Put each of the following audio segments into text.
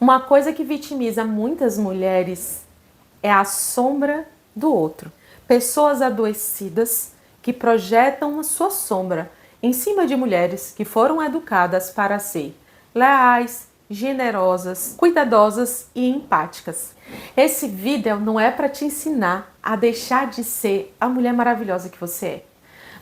Uma coisa que vitimiza muitas mulheres é a sombra do outro. Pessoas adoecidas que projetam a sua sombra em cima de mulheres que foram educadas para ser leais, generosas, cuidadosas e empáticas. Esse vídeo não é para te ensinar a deixar de ser a mulher maravilhosa que você é,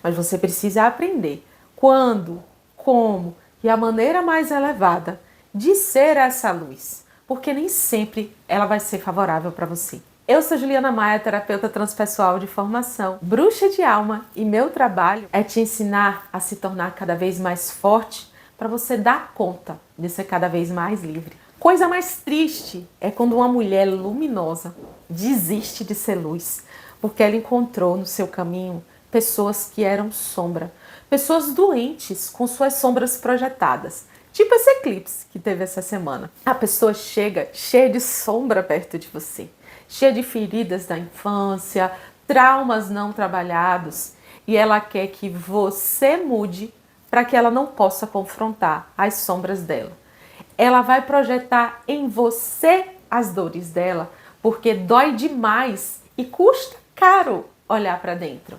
mas você precisa aprender quando, como e a maneira mais elevada de ser essa luz, porque nem sempre ela vai ser favorável para você. Eu sou Juliana Maia, terapeuta transpessoal de formação, bruxa de alma, e meu trabalho é te ensinar a se tornar cada vez mais forte para você dar conta de ser cada vez mais livre. Coisa mais triste é quando uma mulher luminosa desiste de ser luz, porque ela encontrou no seu caminho pessoas que eram sombra, pessoas doentes com suas sombras projetadas. Tipo esse eclipse que teve essa semana. A pessoa chega cheia de sombra perto de você, cheia de feridas da infância, traumas não trabalhados, e ela quer que você mude para que ela não possa confrontar as sombras dela. Ela vai projetar em você as dores dela, porque dói demais e custa caro olhar para dentro.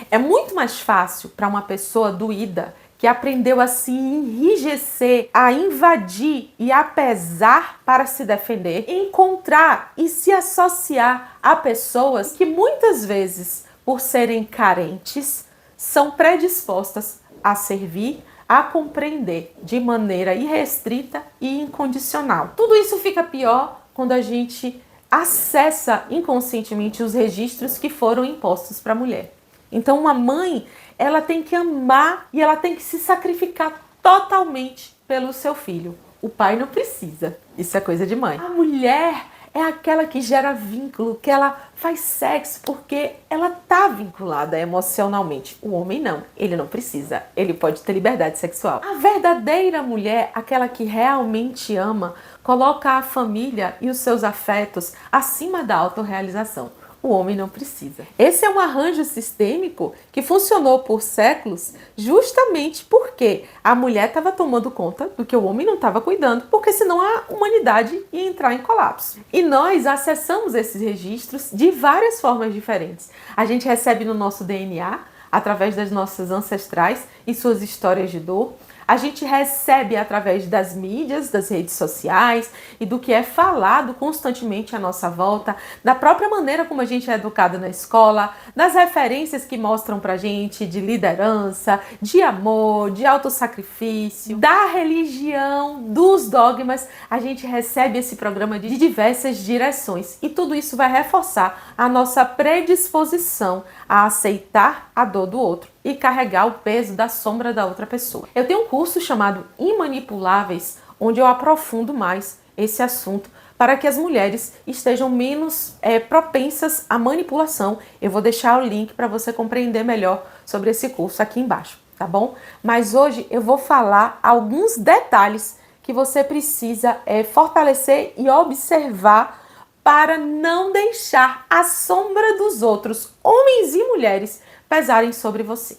É muito mais fácil para uma pessoa doída que aprendeu a se enrijecer, a invadir e a pesar para se defender, encontrar e se associar a pessoas que muitas vezes, por serem carentes, são predispostas a servir, a compreender de maneira irrestrita e incondicional. Tudo isso fica pior quando a gente acessa inconscientemente os registros que foram impostos para a mulher. Então, uma mãe, ela tem que amar e ela tem que se sacrificar totalmente pelo seu filho. O pai não precisa. Isso é coisa de mãe. A mulher é aquela que gera vínculo, que ela faz sexo porque ela tá vinculada emocionalmente. O homem não, ele não precisa. Ele pode ter liberdade sexual. A verdadeira mulher, aquela que realmente ama, coloca a família e os seus afetos acima da autorrealização. O homem não precisa. Esse é um arranjo sistêmico que funcionou por séculos justamente porque a mulher estava tomando conta do que o homem não estava cuidando, porque senão a humanidade ia entrar em colapso. E nós acessamos esses registros de várias formas diferentes. A gente recebe no nosso DNA, através das nossas ancestrais e suas histórias de dor. A gente recebe através das mídias, das redes sociais e do que é falado constantemente à nossa volta, da própria maneira como a gente é educado na escola, das referências que mostram pra gente de liderança, de amor, de autossacrifício, da religião, dos dogmas. A gente recebe esse programa de diversas direções e tudo isso vai reforçar a nossa predisposição a aceitar a dor do outro e carregar o peso da sombra da outra pessoa. Eu tenho um curso chamado Imanipuláveis, onde eu aprofundo mais esse assunto para que as mulheres estejam menos propensas à manipulação. Eu vou deixar o link para você compreender melhor sobre esse curso aqui embaixo, tá bom? Mas hoje eu vou falar alguns detalhes que você precisa fortalecer e observar para não deixar a sombra dos outros, homens e mulheres, pesarem sobre você.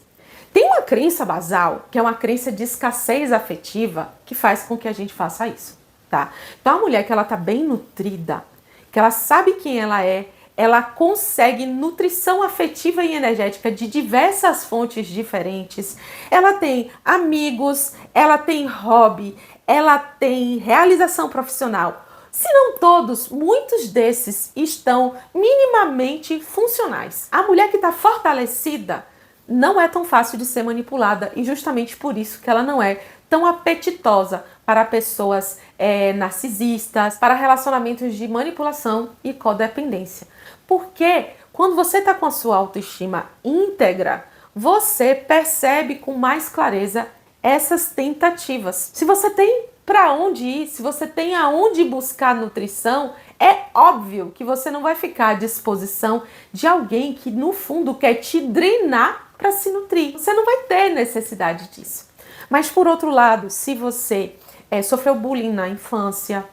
Tem uma crença basal, que é uma crença de escassez afetiva, que faz com que a gente faça isso, tá? Então a mulher que ela tá bem nutrida, que ela sabe quem ela é, ela consegue nutrição afetiva e energética de diversas fontes diferentes. Ela tem amigos, ela tem hobby, ela tem realização profissional. Se não todos, muitos desses estão minimamente funcionais. A mulher que está fortalecida não é tão fácil de ser manipulada e justamente por isso que ela não é tão apetitosa para pessoas narcisistas, para relacionamentos de manipulação e codependência. Porque quando você está com a sua autoestima íntegra, você percebe com mais clareza essas tentativas. Se você tem para onde ir, se você tem aonde buscar nutrição, é óbvio que você não vai ficar à disposição de alguém que no fundo quer te drenar para se nutrir. Você não vai ter necessidade disso. Mas por outro lado, se você sofreu bullying na infância,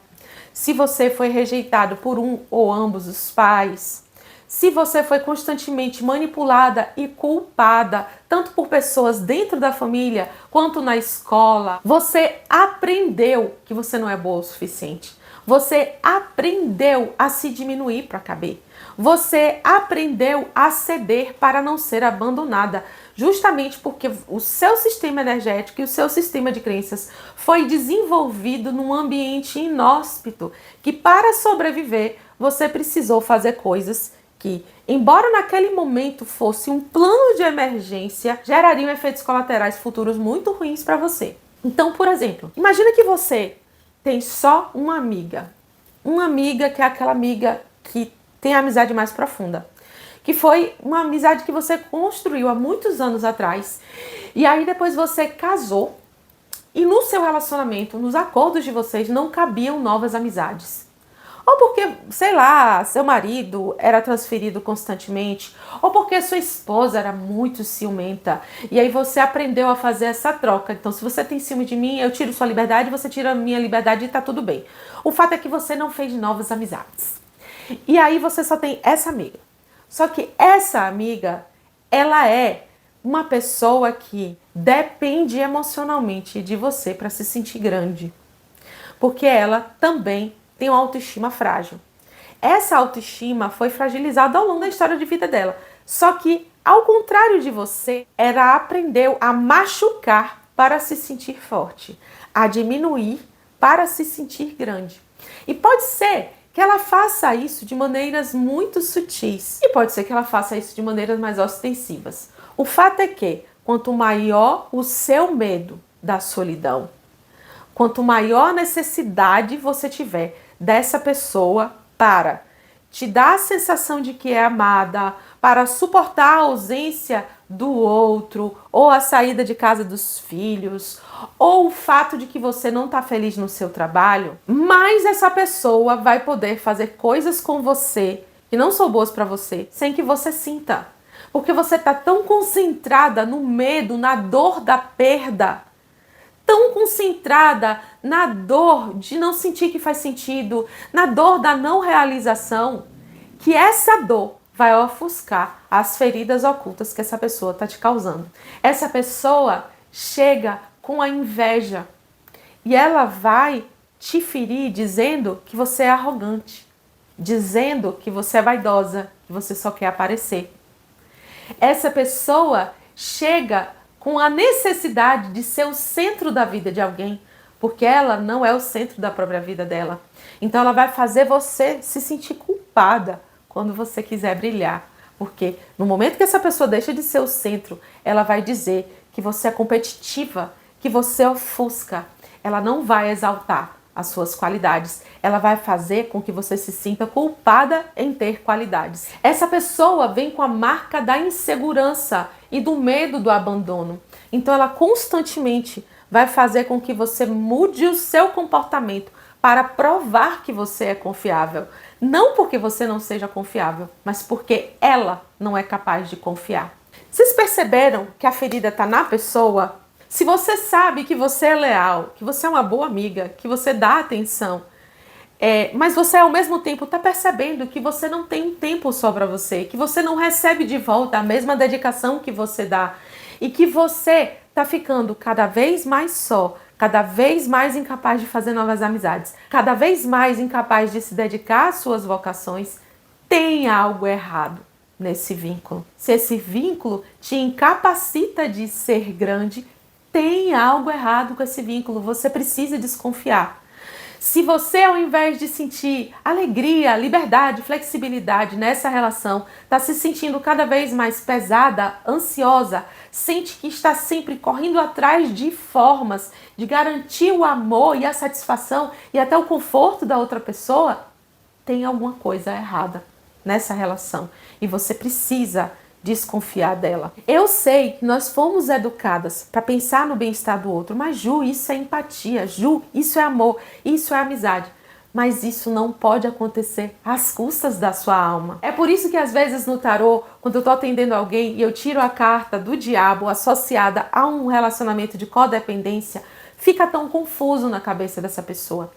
se você foi rejeitado por um ou ambos os pais, se você foi constantemente manipulada e culpada, tanto por pessoas dentro da família quanto na escola, você aprendeu que você não é boa o suficiente. Você aprendeu a se diminuir para caber. Você aprendeu a ceder para não ser abandonada, justamente porque o seu sistema energético e o seu sistema de crenças foi desenvolvido num ambiente inóspito, que para sobreviver você precisou fazer coisas que, embora naquele momento fosse um plano de emergência, gerariam efeitos colaterais futuros muito ruins para você. Então, por exemplo, imagina que você tem só uma amiga que é aquela amiga que tem a amizade mais profunda, que foi uma amizade que você construiu há muitos anos atrás, e aí depois você casou, e no seu relacionamento, nos acordos de vocês, não cabiam novas amizades. Ou porque, sei lá, seu marido era transferido constantemente, ou porque sua esposa era muito ciumenta, e aí você aprendeu a fazer essa troca. Então, se você tem ciúme de mim, eu tiro sua liberdade, você tira a minha liberdade e tá tudo bem. O fato é que você não fez novas amizades. E aí você só tem essa amiga. Só que essa amiga, ela é uma pessoa que depende emocionalmente de você para se sentir grande. Porque ela também tem uma autoestima frágil. Essa autoestima foi fragilizada ao longo da história de vida dela. Só que, ao contrário de você, ela aprendeu a machucar para se sentir forte, a diminuir para se sentir grande. E pode ser que ela faça isso de maneiras muito sutis. E pode ser que ela faça isso de maneiras mais ostensivas. O fato é que, quanto maior o seu medo da solidão, quanto maior a necessidade você tiver dessa pessoa para te dar a sensação de que é amada, para suportar a ausência do outro, ou a saída de casa dos filhos, ou o fato de que você não está feliz no seu trabalho, mais essa pessoa vai poder fazer coisas com você que não são boas para você, sem que você sinta. Porque você está tão concentrada no medo, na dor da perda, tão concentrada na dor de não sentir que faz sentido, na dor da não realização, que essa dor vai ofuscar as feridas ocultas que essa pessoa está te causando. Essa pessoa chega com a inveja e ela vai te ferir dizendo que você é arrogante, dizendo que você é vaidosa, que você só quer aparecer. Essa pessoa chega com a necessidade de ser o centro da vida de alguém, porque ela não é o centro da própria vida dela. Então ela vai fazer você se sentir culpada quando você quiser brilhar, porque no momento que essa pessoa deixa de ser o centro, ela vai dizer que você é competitiva, que você ofusca. Ela não vai exaltar as suas qualidades, ela vai fazer com que você se sinta culpada em ter qualidades. Essa pessoa vem com a marca da insegurança e do medo do abandono. Então ela constantemente vai fazer com que você mude o seu comportamento para provar que você é confiável. Não porque você não seja confiável, mas porque ela não é capaz de confiar. Vocês perceberam que a ferida está na pessoa? Se você sabe que você é leal, que você é uma boa amiga, que você dá atenção, mas você ao mesmo tempo está percebendo que você não tem um tempo só para você, que você não recebe de volta a mesma dedicação que você dá e que você está ficando cada vez mais só, cada vez mais incapaz de fazer novas amizades, cada vez mais incapaz de se dedicar às suas vocações, tem algo errado nesse vínculo. Se esse vínculo te incapacita de ser grande, tem algo errado com esse vínculo, você precisa desconfiar. Se você, ao invés de sentir alegria, liberdade, flexibilidade nessa relação, está se sentindo cada vez mais pesada, ansiosa, sente que está sempre correndo atrás de formas de garantir o amor e a satisfação e até o conforto da outra pessoa, tem alguma coisa errada nessa relação e você precisa desconfiar dela. Eu sei que nós fomos educadas para pensar no bem-estar do outro, mas Ju, isso é empatia, Ju, isso é amor, isso é amizade. Mas isso não pode acontecer às custas da sua alma. É por isso que às vezes no tarô, quando eu estou atendendo alguém e eu tiro a carta do diabo associada a um relacionamento de codependência, fica tão confuso na cabeça dessa pessoa.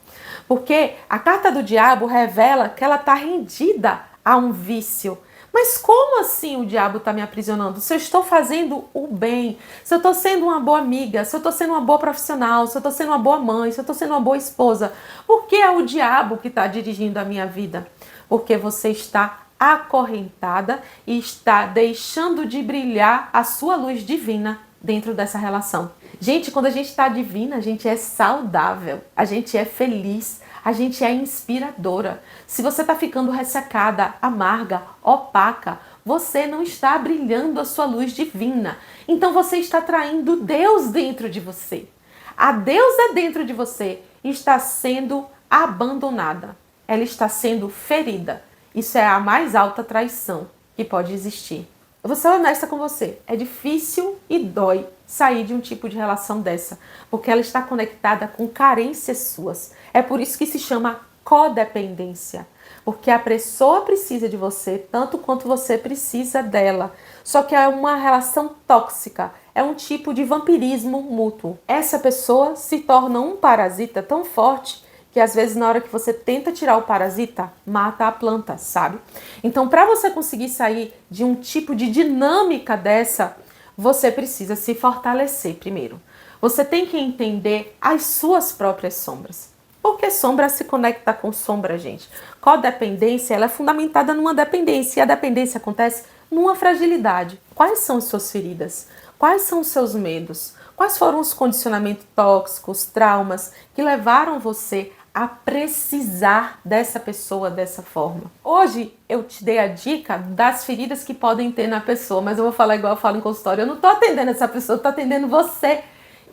Porque a carta do diabo revela que ela está rendida a um vício. Mas como assim o diabo está me aprisionando? Se eu estou fazendo o bem, se eu estou sendo uma boa amiga, se eu estou sendo uma boa profissional, se eu estou sendo uma boa mãe, se eu estou sendo uma boa esposa, por que é o diabo que está dirigindo a minha vida? Porque você está acorrentada e está deixando de brilhar a sua luz divina dentro dessa relação. Gente, quando a gente está divina, a gente é saudável, a gente é feliz, a gente é inspiradora. Se você está ficando ressecada, amarga, opaca, você não está brilhando a sua luz divina. Então você está traindo Deus dentro de você. A deusa dentro de você está sendo abandonada. Ela está sendo ferida. Isso é a mais alta traição que pode existir. Eu vou ser honesta com você. É difícil e dói sair de um tipo de relação dessa, porque ela está conectada com carências suas. É por isso que se chama codependência. Porque a pessoa precisa de você tanto quanto você precisa dela. Só que é uma relação tóxica. É um tipo de vampirismo mútuo. Essa pessoa se torna um parasita tão forte que às vezes na hora que você tenta tirar o parasita, mata a planta, sabe? Então, para você conseguir sair de um tipo de dinâmica dessa, você precisa se fortalecer primeiro. Você tem que entender as suas próprias sombras. Porque sombra se conecta com sombra, gente. Codependência, ela é fundamentada numa dependência. E a dependência acontece numa fragilidade. Quais são as suas feridas? Quais são os seus medos? Quais foram os condicionamentos tóxicos, traumas que levaram você a precisar dessa pessoa dessa forma? Hoje eu te dei a dica das feridas que podem ter na pessoa, mas eu vou falar igual eu falo em consultório. Eu não estou atendendo essa pessoa, eu estou atendendo você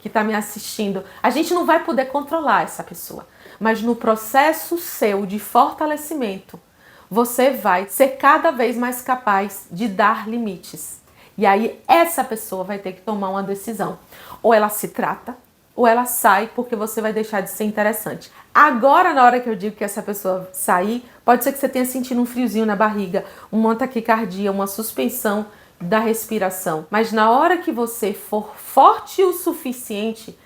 que está me assistindo. A gente não vai poder controlar essa pessoa, mas no processo seu de fortalecimento, você vai ser cada vez mais capaz de dar limites. E aí essa pessoa vai ter que tomar uma decisão. Ou ela se trata, ou ela sai, porque você vai deixar de ser interessante. Agora, na hora que eu digo que essa pessoa sair, pode ser que você tenha sentido um friozinho na barriga, uma taquicardia, uma suspensão da respiração. Mas na hora que você for forte o suficiente,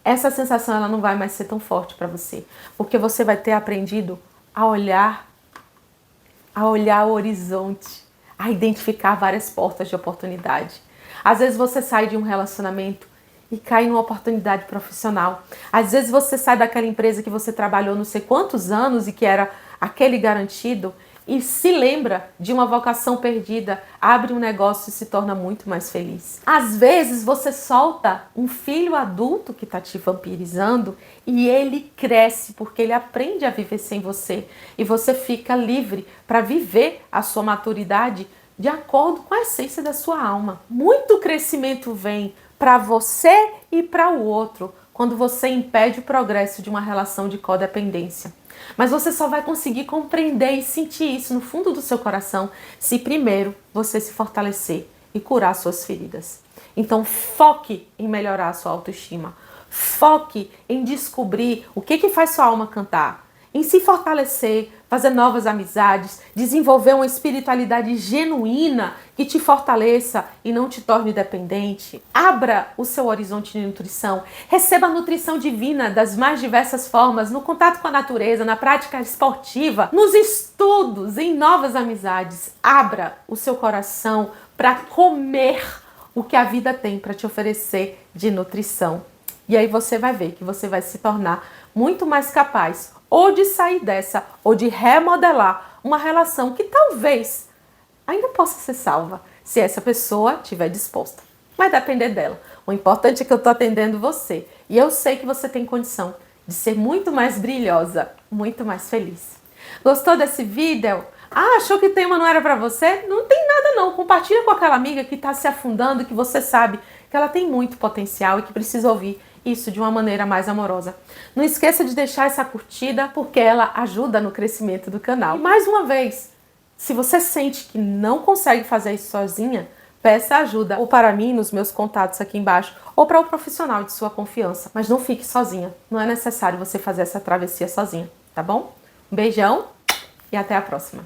essa sensação ela não vai mais ser tão forte para você. Porque você vai ter aprendido a olhar o horizonte, a identificar várias portas de oportunidade. Às vezes você sai de um relacionamento e cai numa oportunidade profissional. Às vezes você sai daquela empresa que você trabalhou não sei quantos anos e que era aquele garantido e se lembra de uma vocação perdida, abre um negócio e se torna muito mais feliz. Às vezes você solta um filho adulto que está te vampirizando e ele cresce porque ele aprende a viver sem você e você fica livre para viver a sua maturidade de acordo com a essência da sua alma. Muito crescimento vem para você e para o outro quando você impede o progresso de uma relação de codependência. Mas você só vai conseguir compreender e sentir isso no fundo do seu coração se primeiro você se fortalecer e curar suas feridas. Então foque em melhorar a sua autoestima. Foque em descobrir o que faz sua alma cantar. Em se fortalecer, fazer novas amizades, desenvolver uma espiritualidade genuína que te fortaleça e não te torne dependente. Abra o seu horizonte de nutrição. Receba a nutrição divina das mais diversas formas, no contato com a natureza, na prática esportiva, nos estudos, em novas amizades. Abra o seu coração para comer o que a vida tem para te oferecer de nutrição. E aí você vai ver que você vai se tornar muito mais capaz ou de sair dessa, ou de remodelar uma relação que talvez ainda possa ser salva, se essa pessoa estiver disposta. Vai depender dela. O importante é que eu estou atendendo você. E eu sei que você tem condição de ser muito mais brilhosa, muito mais feliz. Gostou desse vídeo? Ah, achou que o tema não era para você? Não tem nada não. Compartilha com aquela amiga que está se afundando, que você sabe que ela tem muito potencial e que precisa ouvir isso de uma maneira mais amorosa. Não esqueça de deixar essa curtida, porque ela ajuda no crescimento do canal. E mais uma vez, se você sente que não consegue fazer isso sozinha, peça ajuda ou para mim nos meus contatos aqui embaixo, ou para o profissional de sua confiança. Mas não fique sozinha. Não é necessário você fazer essa travessia sozinha, tá bom? Um beijão e até a próxima.